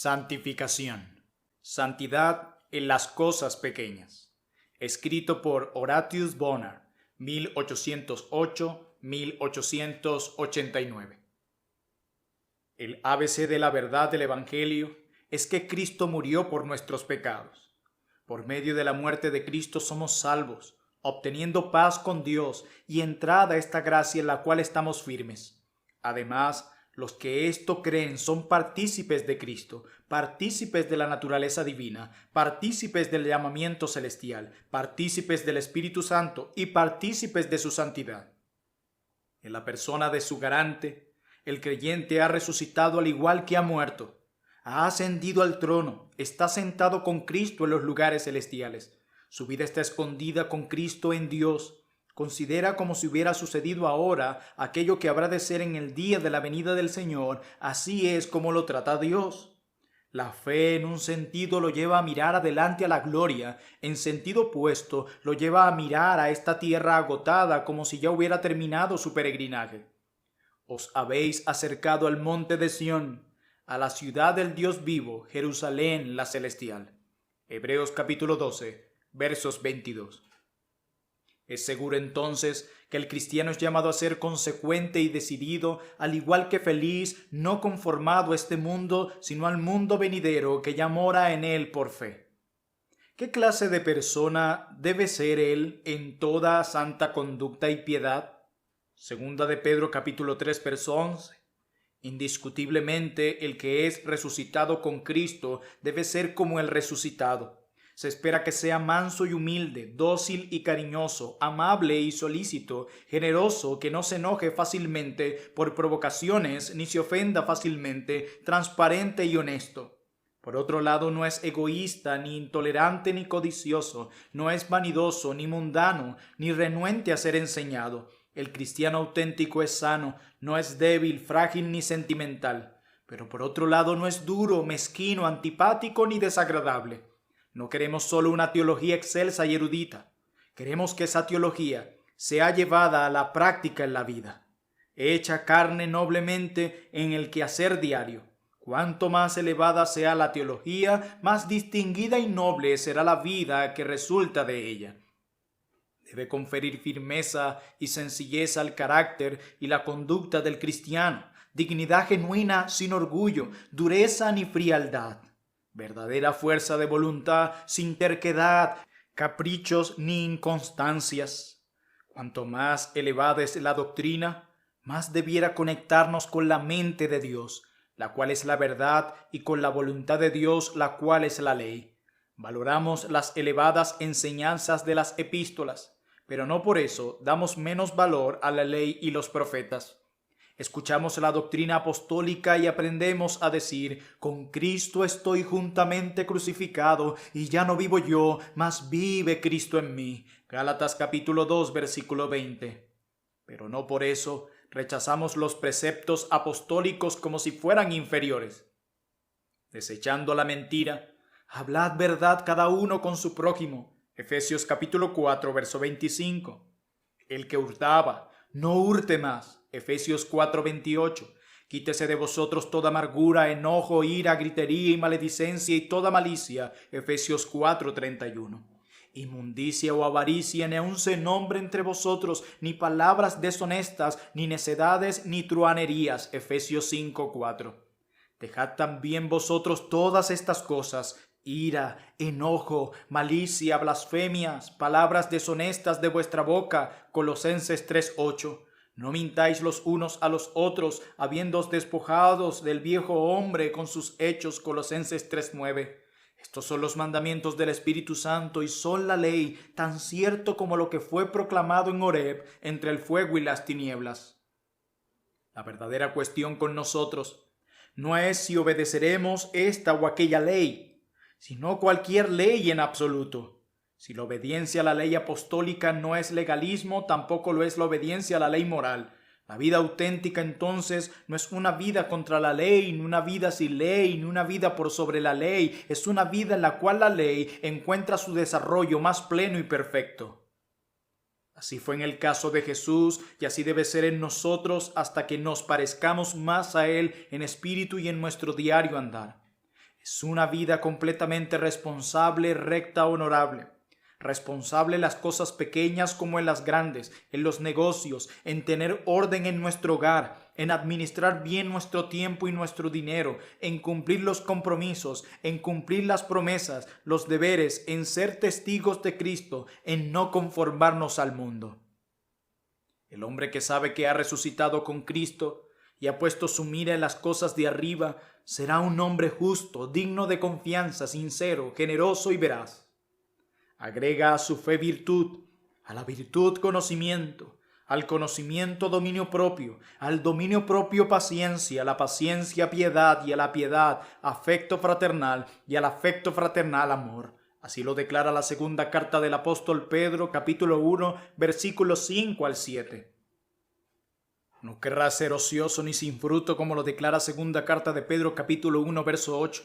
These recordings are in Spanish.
Santificación. Santidad en las cosas pequeñas. Escrito por Horatius Bonar, 1808-1889. El ABC de la verdad del Evangelio es que Cristo murió por nuestros pecados. Por medio de la muerte de Cristo somos salvos, obteniendo paz con Dios y entrada a esta gracia en la cual estamos firmes. Además, los que esto creen son partícipes de Cristo, partícipes de la naturaleza divina, partícipes del llamamiento celestial, partícipes del Espíritu Santo y partícipes de su santidad. En la persona de su garante, el creyente ha resucitado al igual que ha muerto. Ha ascendido al trono, está sentado con Cristo en los lugares celestiales. Su vida está escondida con Cristo en Dios. Considera como si hubiera sucedido ahora aquello que habrá de ser en el día de la venida del Señor. Así es como lo trata Dios. La fe en un sentido lo lleva a mirar adelante a la gloria, en sentido opuesto lo lleva a mirar a esta tierra agotada como si ya hubiera terminado su peregrinaje. Os habéis acercado al monte de Sión, a la ciudad del Dios vivo, Jerusalén la celestial. Hebreos capítulo 12, versos 22. Es seguro entonces que el cristiano es llamado a ser consecuente y decidido, al igual que feliz, no conformado a este mundo, sino al mundo venidero que ya mora en él por fe. ¿Qué clase de persona debe ser él en toda santa conducta y piedad? Segunda de Pedro capítulo 3, verso 11. Indiscutiblemente el que es resucitado con Cristo debe ser como el resucitado. Se espera que sea manso y humilde, dócil y cariñoso, amable y solícito, generoso, que no se enoje fácilmente por provocaciones ni se ofenda fácilmente, transparente y honesto. Por otro lado, no es egoísta, ni intolerante, ni codicioso, no es vanidoso, ni mundano, ni renuente a ser enseñado. El cristiano auténtico es sano, no es débil, frágil ni sentimental. Pero por otro lado, no es duro, mezquino, antipático ni desagradable. No queremos solo una teología excelsa y erudita. Queremos que esa teología sea llevada a la práctica en la vida, hecha carne noblemente en el quehacer diario. Cuanto más elevada sea la teología, más distinguida y noble será la vida que resulta de ella. Debe conferir firmeza y sencillez al carácter y la conducta del cristiano, dignidad genuina sin orgullo, dureza ni frialdad, verdadera fuerza de voluntad sin terquedad, caprichos ni inconstancias. Cuanto más elevada es la doctrina, más debiera conectarnos con la mente de Dios, la cual es la verdad, y con la voluntad de Dios, la cual es la ley. Valoramos las elevadas enseñanzas de las epístolas, pero no por eso damos menos valor a la ley y los profetas. Escuchamos la doctrina apostólica y aprendemos a decir: con Cristo estoy juntamente crucificado, y ya no vivo yo, mas vive Cristo en mí. Gálatas capítulo 2, versículo 20. Pero no por eso rechazamos los preceptos apostólicos como si fueran inferiores. Desechando la mentira, hablad verdad cada uno con su prójimo. Efesios capítulo 4, verso 25. El que hurtaba, no hurte más. Efesios 4:28. Quítese de vosotros toda amargura, enojo, ira, gritería y maledicencia y toda malicia. Efesios 4:31. Inmundicia o avaricia ni aun se nombre entre vosotros, ni palabras deshonestas, ni necedades, ni truhanerías. Efesios 5:4. Dejad también vosotros todas estas cosas: ira, enojo, malicia, blasfemias, palabras deshonestas de vuestra boca. Colosenses 3:8. No mintáis los unos a los otros, habiéndoos despojados del viejo hombre con sus hechos. Colosenses 3:9. Estos son los mandamientos del Espíritu Santo y son la ley, tan cierto como lo que fue proclamado en Horeb entre el fuego y las tinieblas. La verdadera cuestión con nosotros no es si obedeceremos esta o aquella ley, sino cualquier ley en absoluto. Si la obediencia a la ley apostólica no es legalismo, tampoco lo es la obediencia a la ley moral. La vida auténtica entonces no es una vida contra la ley, ni una vida sin ley, ni una vida por sobre la ley. Es una vida en la cual la ley encuentra su desarrollo más pleno y perfecto. Así fue en el caso de Jesús, y así debe ser en nosotros hasta que nos parezcamos más a Él en espíritu y en nuestro diario andar. Es una vida completamente responsable, recta, honorable. Responsable en las cosas pequeñas como en las grandes, en los negocios, en tener orden en nuestro hogar, en administrar bien nuestro tiempo y nuestro dinero, en cumplir los compromisos, en cumplir las promesas, los deberes, en ser testigos de Cristo, en no conformarnos al mundo. El hombre que sabe que ha resucitado con Cristo y ha puesto su mira en las cosas de arriba, será un hombre justo, digno de confianza, sincero, generoso y veraz. Agrega a su fe virtud, a la virtud conocimiento, al conocimiento dominio propio, al dominio propio paciencia, a la paciencia piedad y a la piedad afecto fraternal y al afecto fraternal amor. Así lo declara la segunda carta del apóstol Pedro, capítulo 1, versículos 5 al 7. No querrás ser ocioso ni sin fruto, como lo declara segunda carta de Pedro, capítulo 1, verso 8.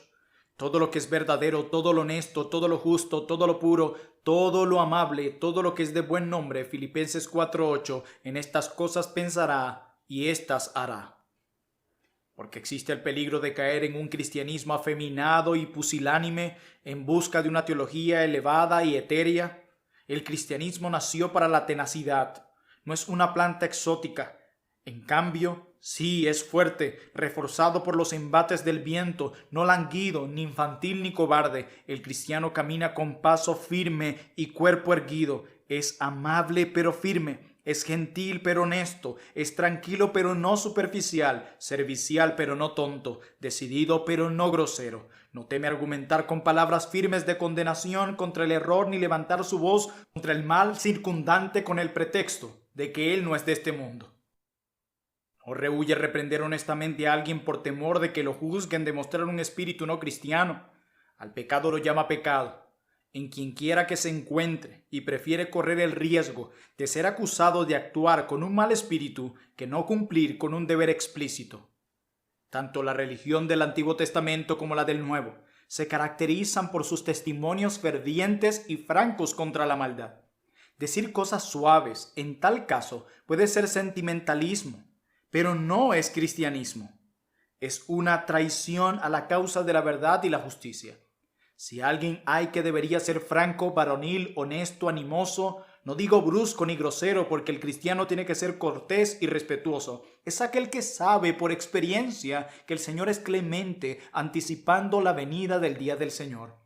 Todo lo que es verdadero, todo lo honesto, todo lo justo, todo lo puro, todo lo amable, todo lo que es de buen nombre, Filipenses 4:8, en estas cosas pensará y éstas hará. Porque existe el peligro de caer en un cristianismo afeminado y pusilánime en busca de una teología elevada y etérea. El cristianismo nació para la tenacidad, no es una planta exótica. En cambio, sí es fuerte, reforzado por los embates del viento, no languido, ni infantil ni cobarde. El cristiano camina con paso firme y cuerpo erguido. Es amable pero firme, es gentil pero honesto, es tranquilo pero no superficial, servicial pero no tonto, decidido pero no grosero. No teme argumentar con palabras firmes de condenación contra el error ni levantar su voz contra el mal circundante con el pretexto de que él no es de este mundo. No rehúye reprender honestamente a alguien por temor de que lo juzguen de mostrar un espíritu no cristiano. Al pecado lo llama pecado, en quien quiera que se encuentre, y prefiere correr el riesgo de ser acusado de actuar con un mal espíritu que no cumplir con un deber explícito. Tanto la religión del Antiguo Testamento como la del Nuevo se caracterizan por sus testimonios fervientes y francos contra la maldad. Decir cosas suaves, en tal caso, puede ser sentimentalismo, pero no es cristianismo. Es una traición a la causa de la verdad y la justicia. Si alguien hay que debería ser franco, varonil, honesto, animoso, no digo brusco ni grosero, porque el cristiano tiene que ser cortés y respetuoso. Es aquel que sabe por experiencia que el Señor es clemente, anticipando la venida del día del Señor.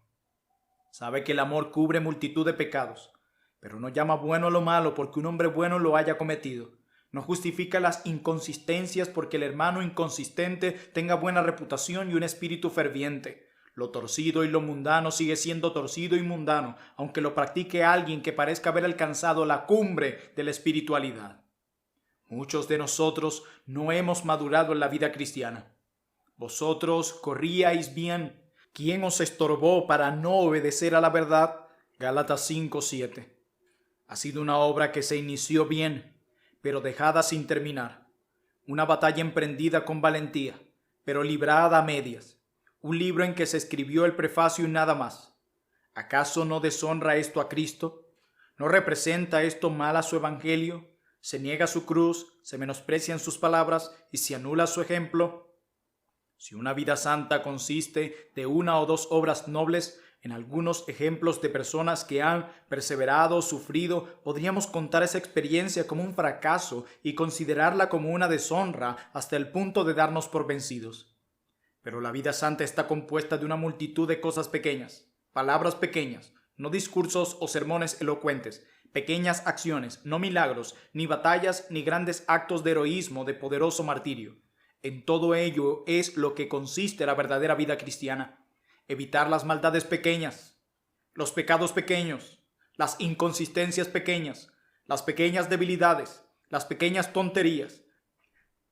Sabe que el amor cubre multitud de pecados, pero no llama bueno a lo malo porque un hombre bueno lo haya cometido. No justifica las inconsistencias porque el hermano inconsistente tenga buena reputación y un espíritu ferviente. Lo torcido y lo mundano sigue siendo torcido y mundano, aunque lo practique alguien que parezca haber alcanzado la cumbre de la espiritualidad. Muchos de nosotros no hemos madurado en la vida cristiana. Vosotros corríais bien. ¿Quién os estorbó para no obedecer a la verdad? Gálatas 5:7. Ha sido una obra que se inició bien, pero dejada sin terminar. Una batalla emprendida con valentía, pero librada a medias. Un libro en que se escribió el prefacio y nada más. ¿Acaso no deshonra esto a Cristo? ¿No representa esto mal a su evangelio? ¿Se niega su cruz, se menosprecian sus palabras y se anula su ejemplo? Si una vida santa consiste de una o dos obras nobles, en algunos ejemplos de personas que han perseverado, sufrido, podríamos contar esa experiencia como un fracaso y considerarla como una deshonra hasta el punto de darnos por vencidos. Pero la vida santa está compuesta de una multitud de cosas pequeñas, palabras pequeñas, no discursos o sermones elocuentes, pequeñas acciones, no milagros, ni batallas, ni grandes actos de heroísmo, de poderoso martirio. En todo ello es lo que consiste la verdadera vida cristiana. Evitar las maldades pequeñas, los pecados pequeños, las inconsistencias pequeñas, las pequeñas debilidades, las pequeñas tonterías,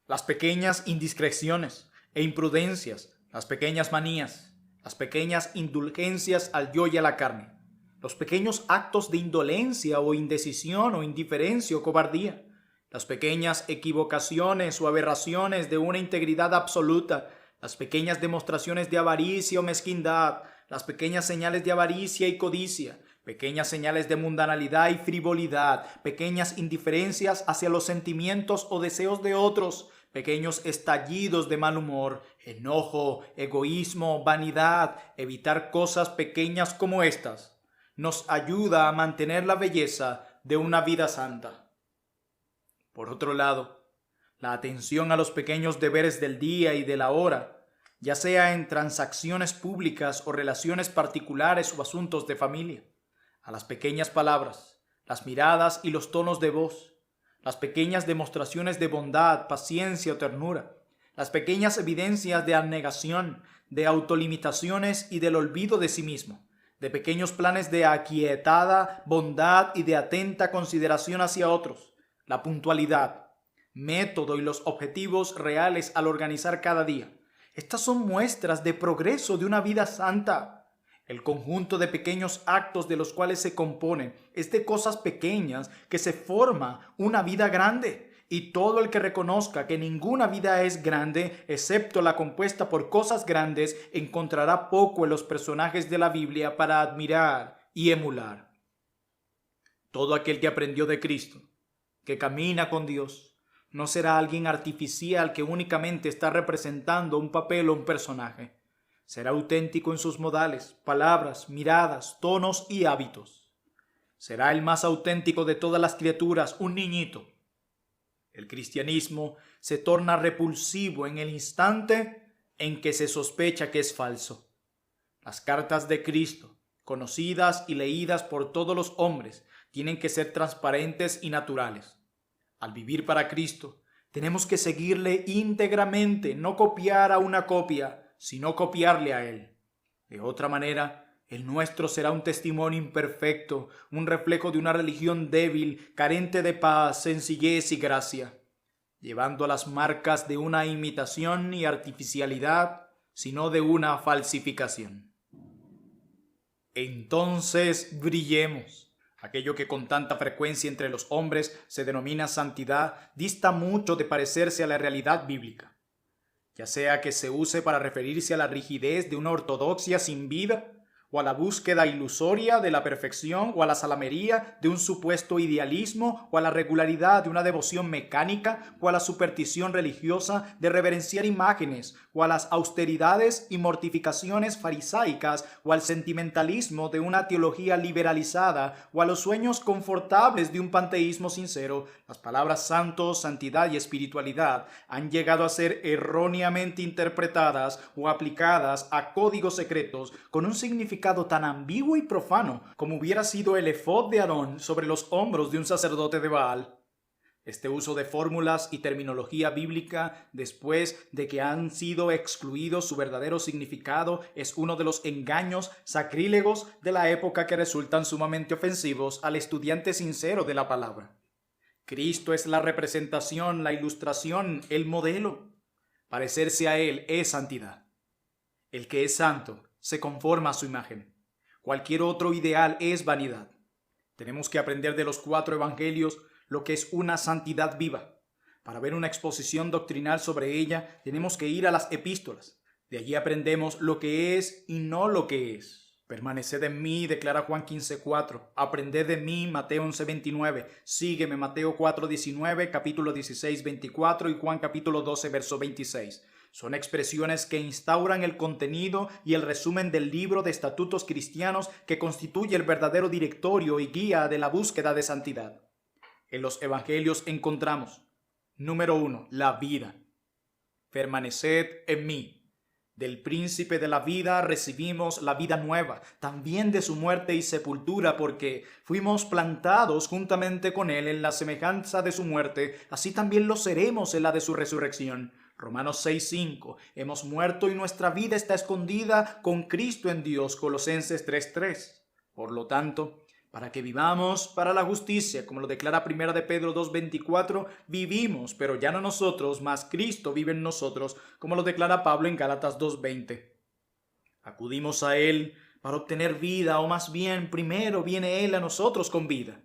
las pequeñas indiscreciones e imprudencias, las pequeñas manías, las pequeñas indulgencias al yo y a la carne, los pequeños actos de indolencia o indecisión o indiferencia o cobardía, las pequeñas equivocaciones o aberraciones de una integridad absoluta, las pequeñas demostraciones de avaricia o mezquindad, las pequeñas señales de avaricia y codicia, pequeñas señales de mundanalidad y frivolidad, pequeñas indiferencias hacia los sentimientos o deseos de otros, pequeños estallidos de mal humor, enojo, egoísmo, vanidad, evitar cosas pequeñas como estas, nos ayuda a mantener la belleza de una vida santa. Por otro lado, la atención a los pequeños deberes del día y de la hora, ya sea en transacciones públicas o relaciones particulares o asuntos de familia, a las pequeñas palabras, las miradas y los tonos de voz, las pequeñas demostraciones de bondad, paciencia o ternura, las pequeñas evidencias de abnegación, de autolimitaciones y del olvido de sí mismo, de pequeños planes de aquietada bondad y de atenta consideración hacia otros, la puntualidad, método y los objetivos reales al organizar cada día. Estas son muestras de progreso de una vida santa. El conjunto de pequeños actos de los cuales se compone es de cosas pequeñas que se forma una vida grande. Y todo el que reconozca que ninguna vida es grande, excepto la compuesta por cosas grandes, encontrará poco en los personajes de la Biblia para admirar y emular. Todo aquel que aprendió de Cristo, que camina con Dios, no será alguien artificial que únicamente está representando un papel o un personaje. Será auténtico en sus modales, palabras, miradas, tonos y hábitos. Será el más auténtico de todas las criaturas, un niñito. El cristianismo se torna repulsivo en el instante en que se sospecha que es falso. Las cartas de Cristo, conocidas y leídas por todos los hombres, tienen que ser transparentes y naturales. Al vivir para Cristo, tenemos que seguirle íntegramente, no copiar a una copia, sino copiarle a Él. De otra manera, el nuestro será un testimonio imperfecto, un reflejo de una religión débil, carente de paz, sencillez y gracia, llevando las marcas de una imitación y artificialidad, sino de una falsificación. Entonces brillemos. Aquello que con tanta frecuencia entre los hombres se denomina santidad dista mucho de parecerse a la realidad bíblica, ya sea que se use para referirse a la rigidez de una ortodoxia sin vida, o a la búsqueda ilusoria de la perfección, o a la salamería de un supuesto idealismo, o a la regularidad de una devoción mecánica, o a la superstición religiosa de reverenciar imágenes, o a las austeridades y mortificaciones farisaicas, o al sentimentalismo de una teología liberalizada, o a los sueños confortables de un panteísmo sincero. Las palabras santo, santidad y espiritualidad han llegado a ser erróneamente interpretadas o aplicadas a códigos secretos con un significado tan ambiguo y profano como hubiera sido el efod de Aarón sobre los hombros de un sacerdote de Baal. Este uso de fórmulas y terminología bíblica después de que han sido excluidos su verdadero significado es uno de los engaños sacrílegos de la época que resultan sumamente ofensivos al estudiante sincero de la palabra. Cristo es la representación, la ilustración, el modelo. Parecerse a Él es santidad. El que es santo se conforma a su imagen. Cualquier otro ideal es vanidad. Tenemos que aprender de los 4 evangelios lo que es una santidad viva. Para ver una exposición doctrinal sobre ella, tenemos que ir a las epístolas. De allí aprendemos lo que es y no lo que es. Permaneced en mí, declara Juan 15:4. Aprended de mí, Mateo 11:29. Sígueme, Mateo 4:19, capítulo 16:24 y Juan capítulo 12, verso 26. Son expresiones que instauran el contenido y el resumen del libro de estatutos cristianos que constituye el verdadero directorio y guía de la búsqueda de santidad. En los evangelios encontramos, número 1, la vida. Permaneced en mí. Del príncipe de la vida recibimos la vida nueva, también de su muerte y sepultura, porque fuimos plantados juntamente con él en la semejanza de su muerte, así también lo seremos en la de su resurrección. Romanos 6:5. Hemos muerto y nuestra vida está escondida con Cristo en Dios. Colosenses 3:3. Por lo tanto, para que vivamos para la justicia, como lo declara 1 de Pedro 2:24, vivimos, pero ya no nosotros, mas Cristo vive en nosotros, como lo declara Pablo en Gálatas 2:20. Acudimos a Él para obtener vida, o más bien, primero viene Él a nosotros con vida.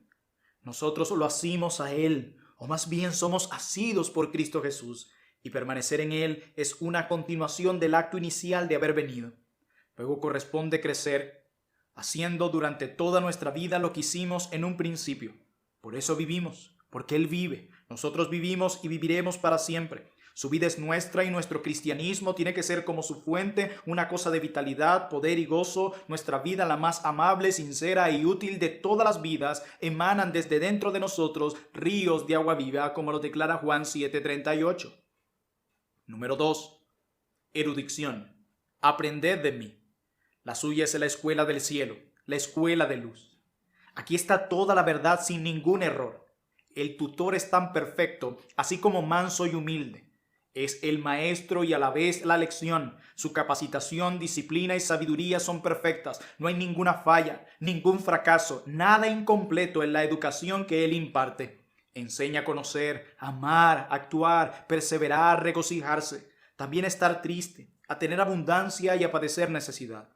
Nosotros lo asimos a Él, o más bien somos asidos por Cristo Jesús, y permanecer en Él es una continuación del acto inicial de haber venido. Luego corresponde crecer, haciendo durante toda nuestra vida lo que hicimos en un principio. Por eso vivimos, porque Él vive. Nosotros vivimos y viviremos para siempre. Su vida es nuestra y nuestro cristianismo tiene que ser como su fuente, una cosa de vitalidad, poder y gozo. Nuestra vida, la más amable, sincera y útil de todas las vidas, emanan desde dentro de nosotros ríos de agua viva, como lo declara Juan 7:38. Número 2. Erudición. Aprended de mí. La suya es la escuela del cielo, la escuela de luz. Aquí está toda la verdad sin ningún error. El tutor es tan perfecto, así como manso y humilde. Es el maestro y a la vez la lección. Su capacitación, disciplina y sabiduría son perfectas. No hay ninguna falla, ningún fracaso, nada incompleto en la educación que él imparte. Enseña a conocer, amar, actuar, perseverar, regocijarse. También a estar triste, a tener abundancia y a padecer necesidad.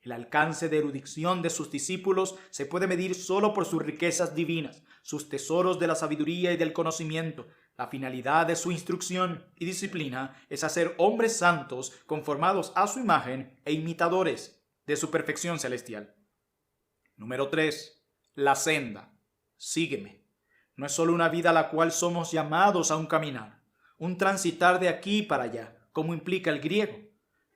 El alcance de erudición de sus discípulos se puede medir solo por sus riquezas divinas, sus tesoros de la sabiduría y del conocimiento. La finalidad de su instrucción y disciplina es hacer hombres santos conformados a su imagen e imitadores de su perfección celestial. Número 3. La senda. Sígueme. No es solo una vida a la cual somos llamados a un caminar, un transitar de aquí para allá, como implica el griego.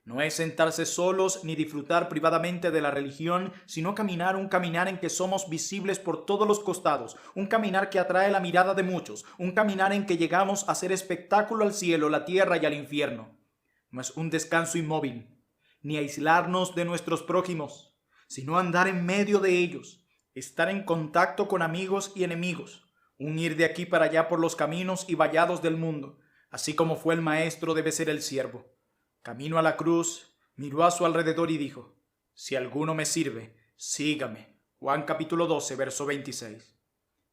No es sentarse solos ni disfrutar privadamente de la religión, sino caminar un caminar en que somos visibles por todos los costados, un caminar que atrae la mirada de muchos, un caminar en que llegamos a hacer espectáculo al cielo, la tierra y al infierno. No es un descanso inmóvil, ni aislarnos de nuestros prójimos, sino andar en medio de ellos, estar en contacto con amigos y enemigos, un ir de aquí para allá por los caminos y vallados del mundo, así como fue el maestro debe ser el siervo. Camino a la cruz, miró a su alrededor y dijo: si alguno me sirve, sígame. Juan capítulo 12, verso 26.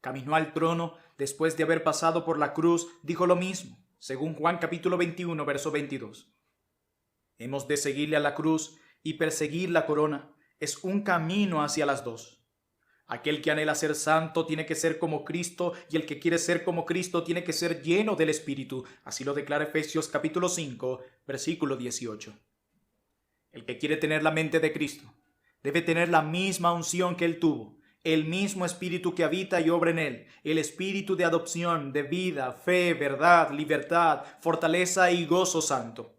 Caminó al trono, después de haber pasado por la cruz, dijo lo mismo, según Juan capítulo 21, verso 22. Hemos de seguirle a la cruz y perseguir la corona. Es un camino hacia las dos. Aquel que anhela ser santo tiene que ser como Cristo, y el que quiere ser como Cristo tiene que ser lleno del Espíritu. Así lo declara Efesios capítulo 5, versículo 18. El que quiere tener la mente de Cristo debe tener la misma unción que él tuvo, el mismo Espíritu que habita y obra en él, el Espíritu de adopción, de vida, fe, verdad, libertad, fortaleza y gozo santo.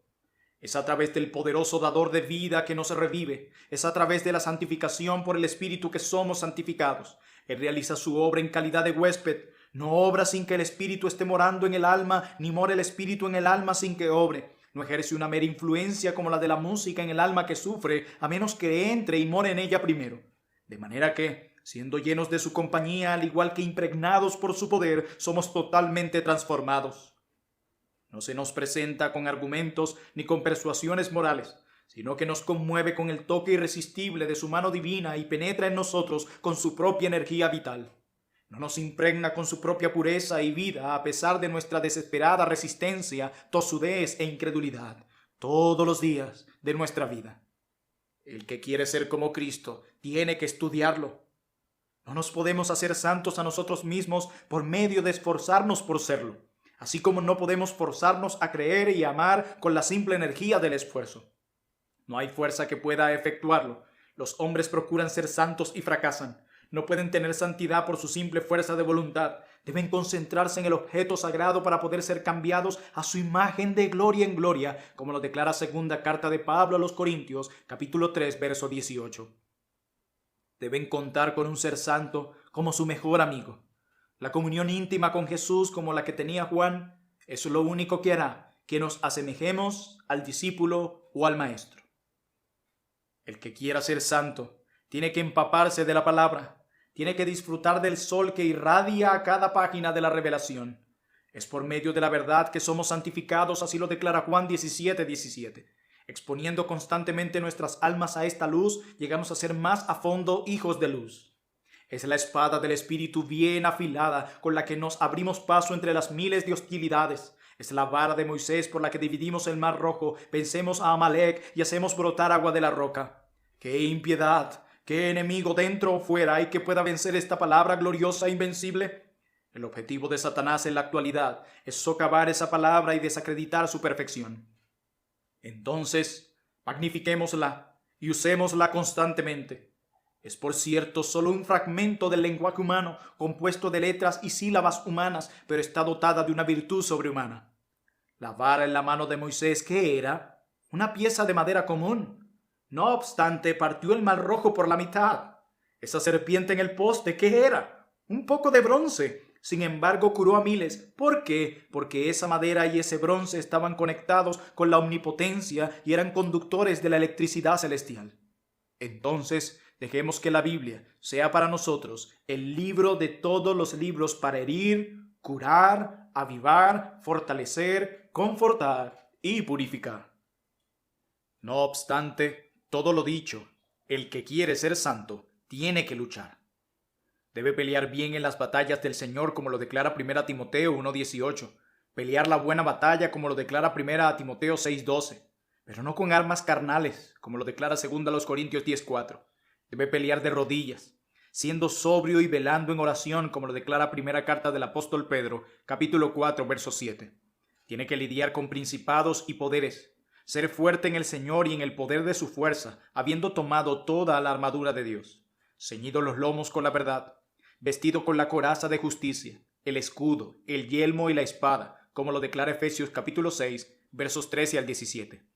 Es a través del poderoso dador de vida que nos revive. Es a través de la santificación por el Espíritu que somos santificados. Él realiza su obra en calidad de huésped. No obra sin que el Espíritu esté morando en el alma, ni mora el Espíritu en el alma sin que obre. No ejerce una mera influencia como la de la música en el alma que sufre, a menos que entre y more en ella primero. De manera que, siendo llenos de su compañía, al igual que impregnados por su poder, somos totalmente transformados. No se nos presenta con argumentos ni con persuasiones morales, sino que nos conmueve con el toque irresistible de su mano divina y penetra en nosotros con su propia energía vital. No nos impregna con su propia pureza y vida a pesar de nuestra desesperada resistencia, tosudez e incredulidad, todos los días de nuestra vida. El que quiere ser como Cristo tiene que estudiarlo. No nos podemos hacer santos a nosotros mismos por medio de esforzarnos por serlo, así como no podemos forzarnos a creer y amar con la simple energía del esfuerzo. No hay fuerza que pueda efectuarlo. Los hombres procuran ser santos y fracasan. No pueden tener santidad por su simple fuerza de voluntad. Deben concentrarse en el objeto sagrado para poder ser cambiados a su imagen de gloria en gloria, como lo declara segunda carta de Pablo a los Corintios, capítulo 3, verso 18. Deben contar con un ser santo como su mejor amigo. La comunión íntima con Jesús como la que tenía Juan es lo único que hará que nos asemejemos al discípulo o al maestro. El que quiera ser santo tiene que empaparse de la palabra, tiene que disfrutar del sol que irradia a cada página de la revelación. Es por medio de la verdad que somos santificados, así lo declara Juan 17:17. Exponiendo constantemente nuestras almas a esta luz, llegamos a ser más a fondo hijos de luz. Es la espada del Espíritu bien afilada con la que nos abrimos paso entre las miles de hostilidades. Es la vara de Moisés por la que dividimos el mar rojo, vencemos a Amalek y hacemos brotar agua de la roca. ¡Qué impiedad! ¿Qué enemigo dentro o fuera hay que pueda vencer esta palabra gloriosa e invencible? El objetivo de Satanás en la actualidad es socavar esa palabra y desacreditar su perfección. Entonces, magnifiquémosla y usémosla constantemente. Es por cierto solo un fragmento del lenguaje humano, compuesto de letras y sílabas humanas, pero está dotada de una virtud sobrehumana. La vara en la mano de Moisés, ¿qué era? Una pieza de madera común. No obstante, partió el mar rojo por la mitad. Esa serpiente en el poste, ¿qué era? Un poco de bronce. Sin embargo, curó a miles. ¿Por qué? Porque esa madera y ese bronce estaban conectados con la omnipotencia y eran conductores de la electricidad celestial. Entonces, dejemos que la Biblia sea para nosotros el libro de todos los libros para herir, curar, avivar, fortalecer, confortar y purificar. No obstante, todo lo dicho, el que quiere ser santo tiene que luchar. Debe pelear bien en las batallas del Señor, como lo declara 1 Timoteo 1:18. Pelear la buena batalla, como lo declara 1 Timoteo 6:12. Pero no con armas carnales, como lo declara 2 Corintios 10:4. Debe pelear de rodillas, siendo sobrio y velando en oración, como lo declara primera carta del apóstol Pedro, capítulo 4, verso 7. Tiene que lidiar con principados y poderes, ser fuerte en el Señor y en el poder de su fuerza, habiendo tomado toda la armadura de Dios, ceñido los lomos con la verdad, vestido con la coraza de justicia, el escudo, el yelmo y la espada, como lo declara Efesios capítulo 6, versos 13 al 17.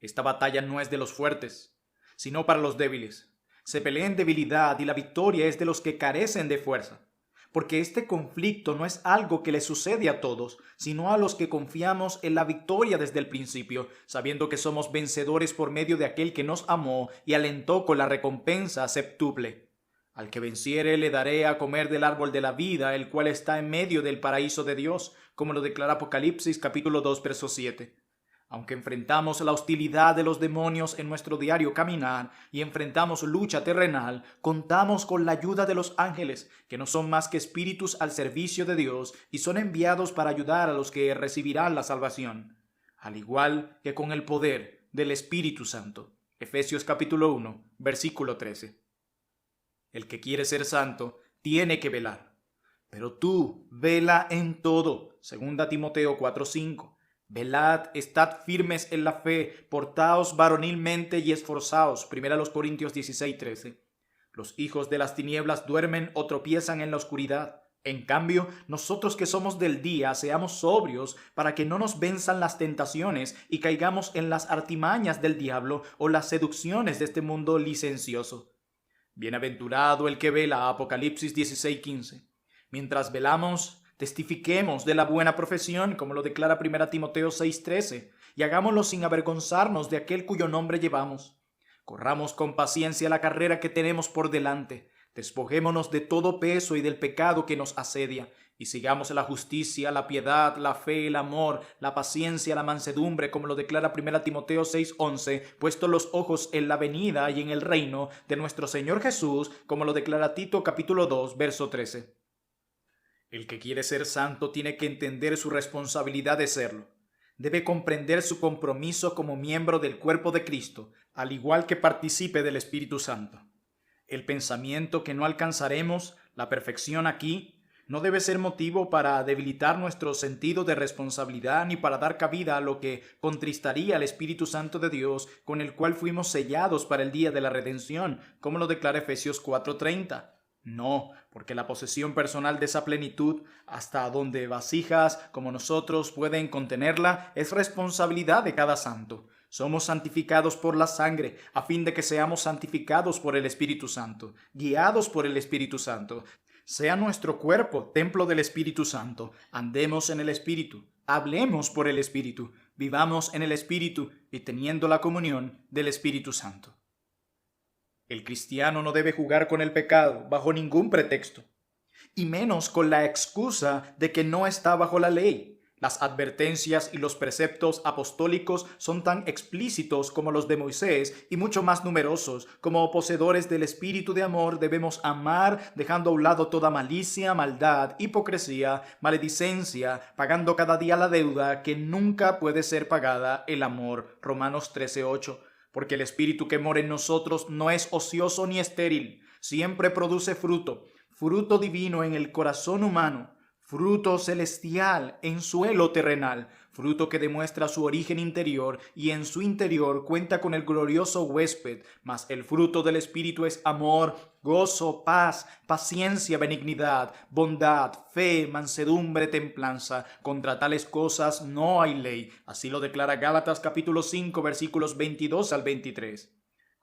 Esta batalla no es de los fuertes, sino para los débiles. Se pelea en debilidad y la victoria es de los que carecen de fuerza, porque este conflicto no es algo que le sucede a todos, sino a los que confiamos en la victoria desde el principio, sabiendo que somos vencedores por medio de aquel que nos amó y alentó con la recompensa septuple. Al que venciere le daré a comer del árbol de la vida, el cual está en medio del paraíso de Dios, como lo declara Apocalipsis capítulo 2, verso 7. Aunque enfrentamos la hostilidad de los demonios en nuestro diario caminar y enfrentamos lucha terrenal, contamos con la ayuda de los ángeles, que no son más que espíritus al servicio de Dios y son enviados para ayudar a los que recibirán la salvación, al igual que con el poder del Espíritu Santo. Efesios capítulo 1, versículo 13. El que quiere ser santo tiene que velar. Pero tú, vela en todo. 2 Timoteo 4:5. Velad, estad firmes en la fe, portaos varonilmente y esforzaos. 1 Corintios 16:13. Los hijos de las tinieblas duermen o tropiezan en la oscuridad. En cambio, nosotros que somos del día, seamos sobrios para que no nos venzan las tentaciones y caigamos en las artimañas del diablo o las seducciones de este mundo licencioso. Bienaventurado el que vela, Apocalipsis 16:15. Mientras velamos, testifiquemos de la buena profesión, como lo declara 1 Timoteo 6:13, y hagámoslo sin avergonzarnos de aquel cuyo nombre llevamos. Corramos con paciencia la carrera que tenemos por delante, despojémonos de todo peso y del pecado que nos asedia, y sigamos la justicia, la piedad, la fe, el amor, la paciencia, la mansedumbre, como lo declara 1 Timoteo 6:11, puestos los ojos en la venida y en el reino de nuestro Señor Jesús, como lo declara Tito capítulo 2, verso 13. El que quiere ser santo tiene que entender su responsabilidad de serlo. Debe comprender su compromiso como miembro del cuerpo de Cristo, al igual que participe del Espíritu Santo. El pensamiento que no alcanzaremos la perfección aquí no debe ser motivo para debilitar nuestro sentido de responsabilidad ni para dar cabida a lo que contristaría al Espíritu Santo de Dios, con el cual fuimos sellados para el día de la redención, como lo declara Efesios 4:30. No, porque la posesión personal de esa plenitud, hasta donde vasijas como nosotros pueden contenerla, es responsabilidad de cada santo. Somos santificados por la sangre, a fin de que seamos santificados por el Espíritu Santo, guiados por el Espíritu Santo. Sea nuestro cuerpo templo del Espíritu Santo, andemos en el Espíritu, hablemos por el Espíritu, vivamos en el Espíritu y teniendo la comunión del Espíritu Santo. El cristiano no debe jugar con el pecado bajo ningún pretexto, y menos con la excusa de que no está bajo la ley. Las advertencias y los preceptos apostólicos son tan explícitos como los de Moisés y mucho más numerosos. Como poseedores del espíritu de amor debemos amar, dejando a un lado toda malicia, maldad, hipocresía, maledicencia, pagando cada día la deuda que nunca puede ser pagada, el amor. Romanos 13:8. Porque el espíritu que mora en nosotros no es ocioso ni estéril, siempre produce fruto, fruto divino en el corazón humano, fruto celestial en suelo terrenal, fruto que demuestra su origen interior y en su interior cuenta con el glorioso huésped, mas el fruto del Espíritu es amor, gozo, paz, paciencia, benignidad, bondad, fe, mansedumbre, templanza. Contra tales cosas no hay ley. Así lo declara Gálatas capítulo 5 versículos 22 al 23.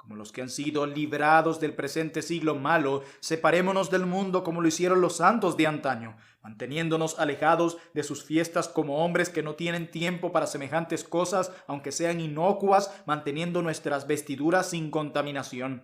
Como los que han sido librados del presente siglo malo, separémonos del mundo como lo hicieron los santos de antaño, manteniéndonos alejados de sus fiestas como hombres que no tienen tiempo para semejantes cosas, aunque sean inocuas, manteniendo nuestras vestiduras sin contaminación.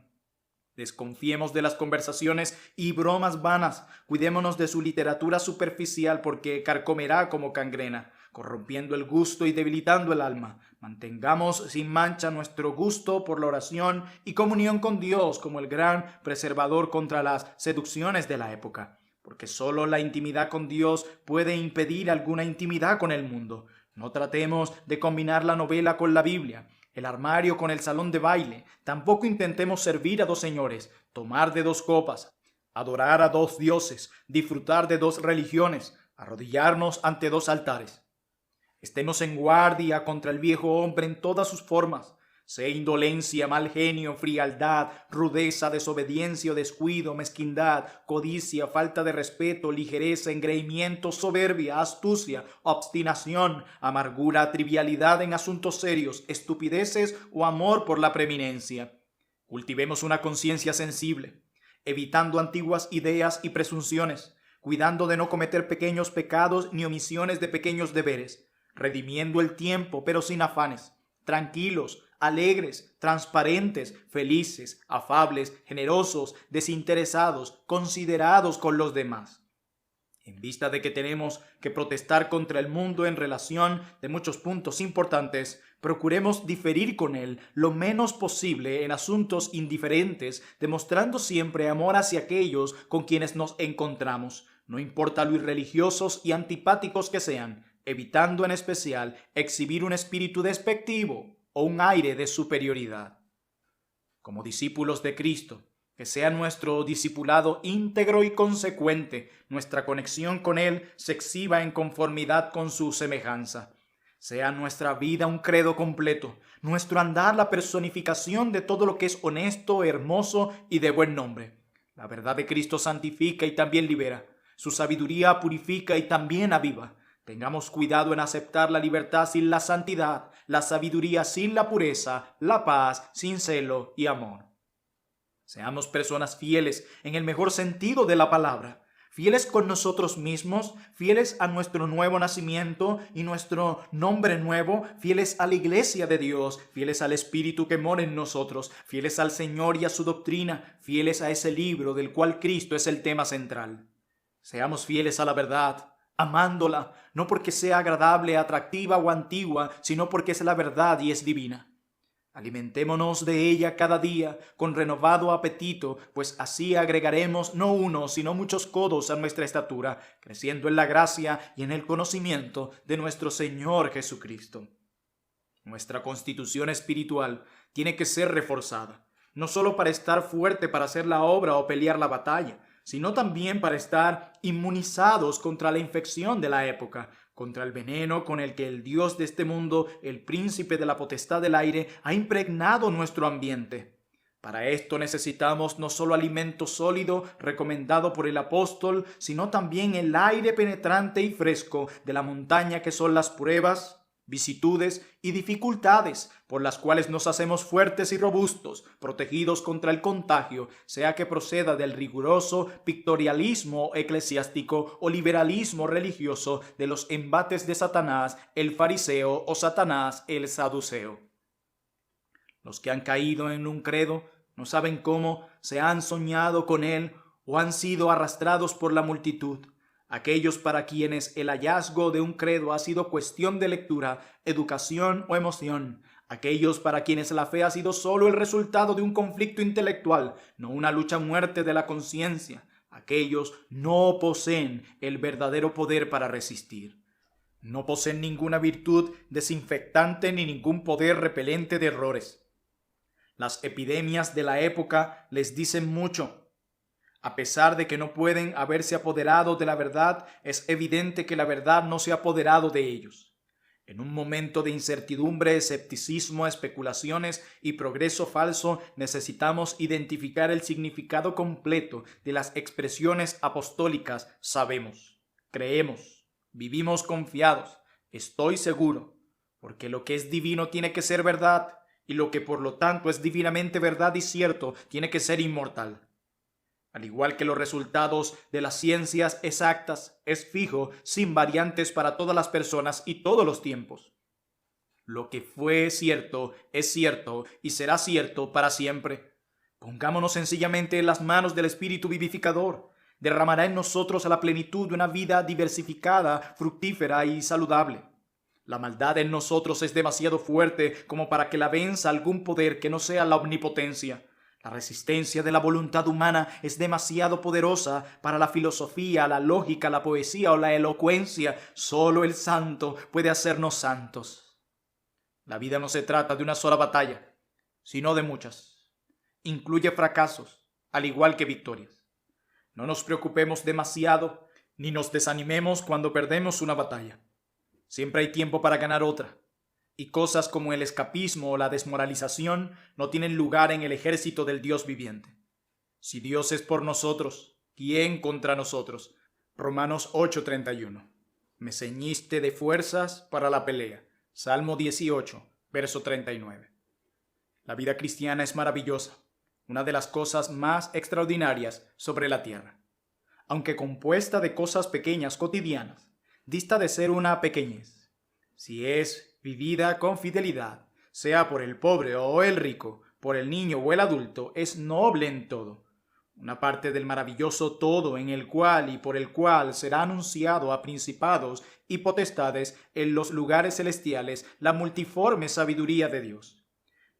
Desconfiemos de las conversaciones y bromas vanas, cuidémonos de su literatura superficial porque carcomerá como gangrena, corrompiendo el gusto y debilitando el alma. Mantengamos sin mancha nuestro gusto por la oración y comunión con Dios como el gran preservador contra las seducciones de la época, porque sólo la intimidad con Dios puede impedir alguna intimidad con el mundo. No tratemos de combinar la novela con la Biblia, el armario con el salón de baile. Tampoco intentemos servir a dos señores, tomar de dos copas, adorar a dos dioses, disfrutar de dos religiones, arrodillarnos ante dos altares. Estemos en guardia contra el viejo hombre en todas sus formas, sea indolencia, mal genio, frialdad, rudeza, desobediencia o descuido, mezquindad, codicia, falta de respeto, ligereza, engreimiento, soberbia, astucia, obstinación, amargura, trivialidad en asuntos serios, estupideces o amor por la preeminencia. Cultivemos una conciencia sensible, evitando antiguas ideas y presunciones, cuidando de no cometer pequeños pecados ni omisiones de pequeños deberes, redimiendo el tiempo pero sin afanes, tranquilos, alegres, transparentes, felices, afables, generosos, desinteresados, considerados con los demás. En vista de que tenemos que protestar contra el mundo en relación de muchos puntos importantes, procuremos diferir con él lo menos posible en asuntos indiferentes, demostrando siempre amor hacia aquellos con quienes nos encontramos, no importa lo irreligiosos y antipáticos que sean, evitando en especial exhibir un espíritu despectivo o un aire de superioridad. Como discípulos de Cristo, que sea nuestro discipulado íntegro y consecuente, nuestra conexión con Él se exhiba en conformidad con su semejanza. Sea nuestra vida un credo completo, nuestro andar la personificación de todo lo que es honesto, hermoso y de buen nombre. La verdad de Cristo santifica y también libera, su sabiduría purifica y también aviva. Tengamos cuidado en aceptar la libertad sin la santidad, la sabiduría sin la pureza, la paz sin celo y amor. Seamos personas fieles en el mejor sentido de la palabra, fieles con nosotros mismos, fieles a nuestro nuevo nacimiento y nuestro nombre nuevo, fieles a la iglesia de Dios, fieles al Espíritu que mora en nosotros, fieles al Señor y a su doctrina, fieles a ese libro del cual Cristo es el tema central. Seamos fieles a la verdad, amándola, no porque sea agradable, atractiva o antigua, sino porque es la verdad y es divina. Alimentémonos de ella cada día con renovado apetito, pues así agregaremos no uno, sino muchos codos a nuestra estatura, creciendo en la gracia y en el conocimiento de nuestro Señor Jesucristo. Nuestra constitución espiritual tiene que ser reforzada, no solo para estar fuerte para hacer la obra o pelear la batalla, sino también para estar inmunizados contra la infección de la época, contra el veneno con el que el Dios de este mundo, el príncipe de la potestad del aire, ha impregnado nuestro ambiente. Para esto necesitamos no solo alimento sólido recomendado por el apóstol, sino también el aire penetrante y fresco de la montaña que son las pruebas, vicitudes y dificultades por las cuales nos hacemos fuertes y robustos, protegidos contra el contagio, sea que proceda del riguroso pictorialismo eclesiástico o liberalismo religioso, de los embates de Satanás el fariseo o Satanás el saduceo. Los que han caído en un credo no saben cómo, se han soñado con él o han sido arrastrados por la multitud. Aquellos para quienes el hallazgo de un credo ha sido cuestión de lectura, educación o emoción. Aquellos para quienes la fe ha sido solo el resultado de un conflicto intelectual, no una lucha a muerte de la conciencia. Aquellos no poseen el verdadero poder para resistir. No poseen ninguna virtud desinfectante ni ningún poder repelente de errores. Las epidemias de la época les dicen mucho. A pesar de que no pueden haberse apoderado de la verdad, es evidente que la verdad no se ha apoderado de ellos. En un momento de incertidumbre, escepticismo, especulaciones y progreso falso, necesitamos identificar el significado completo de las expresiones apostólicas. Sabemos, creemos, vivimos confiados, estoy seguro, porque lo que es divino tiene que ser verdad, y lo que por lo tanto es divinamente verdad y cierto tiene que ser inmortal. Al igual que los resultados de las ciencias exactas, es fijo, sin variantes para todas las personas y todos los tiempos. Lo que fue cierto es cierto y será cierto para siempre. Pongámonos sencillamente en las manos del Espíritu vivificador. Derramará en nosotros a la plenitud de una vida diversificada, fructífera y saludable. La maldad en nosotros es demasiado fuerte como para que la venza algún poder que no sea la omnipotencia. La resistencia de la voluntad humana es demasiado poderosa para la filosofía, la lógica, la poesía o la elocuencia. Solo el santo puede hacernos santos. La vida no se trata de una sola batalla, sino de muchas. Incluye fracasos, al igual que victorias. No nos preocupemos demasiado, ni nos desanimemos cuando perdemos una batalla. Siempre hay tiempo para ganar otra. Y cosas como el escapismo o la desmoralización no tienen lugar en el ejército del Dios viviente. Si Dios es por nosotros, ¿quién contra nosotros? Romanos 8:31. Me ceñiste de fuerzas para la pelea. Salmo 18, verso 39. La vida cristiana es maravillosa, una de las cosas más extraordinarias sobre la tierra. Aunque compuesta de cosas pequeñas cotidianas, dista de ser una pequeñez. Si es vivida con fidelidad, sea por el pobre o el rico, por el niño o el adulto, es noble en todo. Una parte del maravilloso todo en el cual y por el cual será anunciado a principados y potestades en los lugares celestiales la multiforme sabiduría de Dios.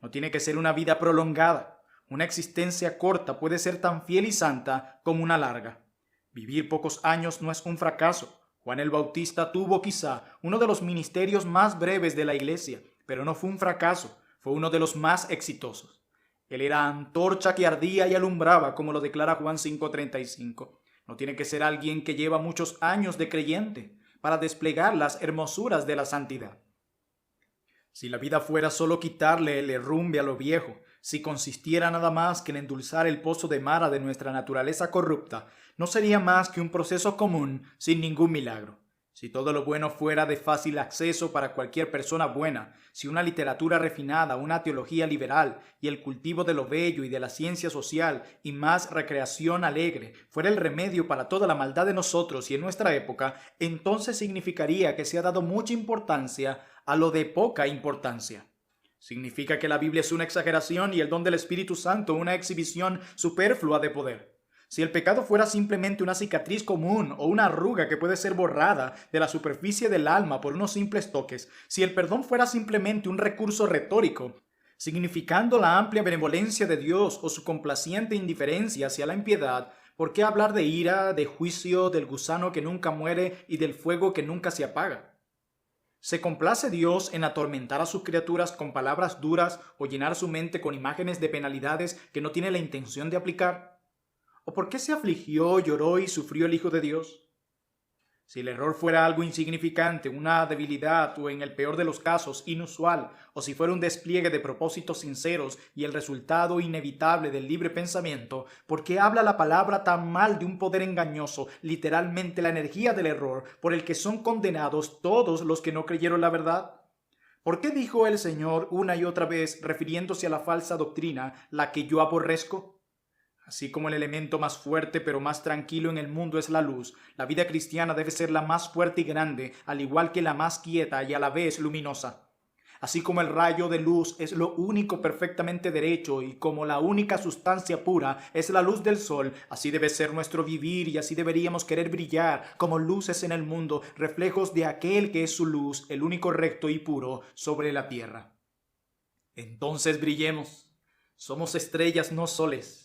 No tiene que ser una vida prolongada. Una existencia corta puede ser tan fiel y santa como una larga. Vivir pocos años no es un fracaso. Juan el Bautista tuvo quizá uno de los ministerios más breves de la iglesia, pero no fue un fracaso, fue uno de los más exitosos. Él era antorcha que ardía y alumbraba, como lo declara Juan 5:35. No tiene que ser alguien que lleva muchos años de creyente para desplegar las hermosuras de la santidad. Si la vida fuera solo quitarle el herrumbe a lo viejo, si consistiera nada más que en endulzar el pozo de Mara de nuestra naturaleza corrupta, no sería más que un proceso común sin ningún milagro. Si todo lo bueno fuera de fácil acceso para cualquier persona buena, si una literatura refinada, una teología liberal y el cultivo de lo bello y de la ciencia social y más recreación alegre fuera el remedio para toda la maldad de nosotros y en nuestra época, entonces significaría que se ha dado mucha importancia a lo de poca importancia. Significa que la Biblia es una exageración y el don del Espíritu Santo una exhibición superflua de poder. Si el pecado fuera simplemente una cicatriz común o una arruga que puede ser borrada de la superficie del alma por unos simples toques, si el perdón fuera simplemente un recurso retórico, significando la amplia benevolencia de Dios o su complaciente indiferencia hacia la impiedad, ¿por qué hablar de ira, de juicio, del gusano que nunca muere y del fuego que nunca se apaga? ¿Se complace Dios en atormentar a sus criaturas con palabras duras o llenar su mente con imágenes de penalidades que no tiene la intención de aplicar? ¿O por qué se afligió, lloró y sufrió el Hijo de Dios? Si el error fuera algo insignificante, una debilidad o en el peor de los casos inusual, o si fuera un despliegue de propósitos sinceros y el resultado inevitable del libre pensamiento, ¿por qué habla la palabra tan mal de un poder engañoso, literalmente la energía del error, por el que son condenados todos los que no creyeron la verdad? ¿Por qué dijo el Señor una y otra vez, refiriéndose a la falsa doctrina, la que yo aborrezco? Así como el elemento más fuerte pero más tranquilo en el mundo es la luz, la vida cristiana debe ser la más fuerte y grande, al igual que la más quieta y a la vez luminosa. Así como el rayo de luz es lo único perfectamente derecho y como la única sustancia pura es la luz del sol, así debe ser nuestro vivir y así deberíamos querer brillar como luces en el mundo, reflejos de aquel que es su luz, el único recto y puro sobre la tierra. Entonces brillemos. Somos estrellas, no soles.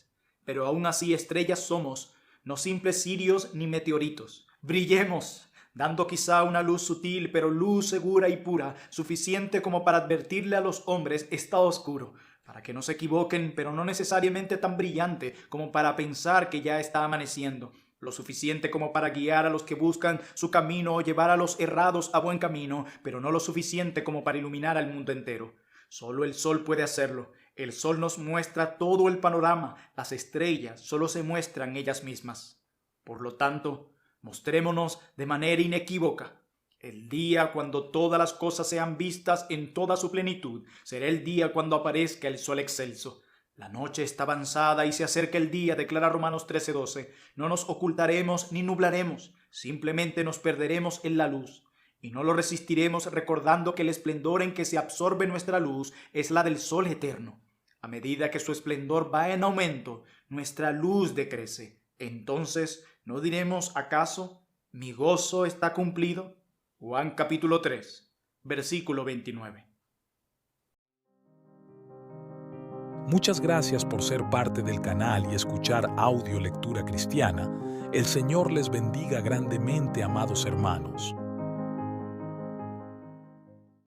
Pero aún así estrellas somos, no simples cirios ni meteoritos. Brillemos, dando quizá una luz sutil, pero luz segura y pura, suficiente como para advertirle a los hombres está oscuro, para que no se equivoquen, pero no necesariamente tan brillante como para pensar que ya está amaneciendo, lo suficiente como para guiar a los que buscan su camino o llevar a los errados a buen camino, pero no lo suficiente como para iluminar al mundo entero. Solo el sol puede hacerlo. El sol nos muestra todo el panorama, las estrellas solo se muestran ellas mismas. Por lo tanto, mostrémonos de manera inequívoca. El día cuando todas las cosas sean vistas en toda su plenitud será el día cuando aparezca el sol excelso. La noche está avanzada y se acerca el día, declara Romanos 13:12. No nos ocultaremos ni nublaremos, simplemente nos perderemos en la luz. Y no lo resistiremos recordando que el esplendor en que se absorbe nuestra luz es la del sol eterno. A medida que su esplendor va en aumento, nuestra luz decrece. Entonces, ¿no diremos acaso, mi gozo está cumplido? Juan capítulo 3, versículo 29. Muchas gracias por ser parte del canal y escuchar Audio Lectura Cristiana. El Señor les bendiga grandemente, amados hermanos.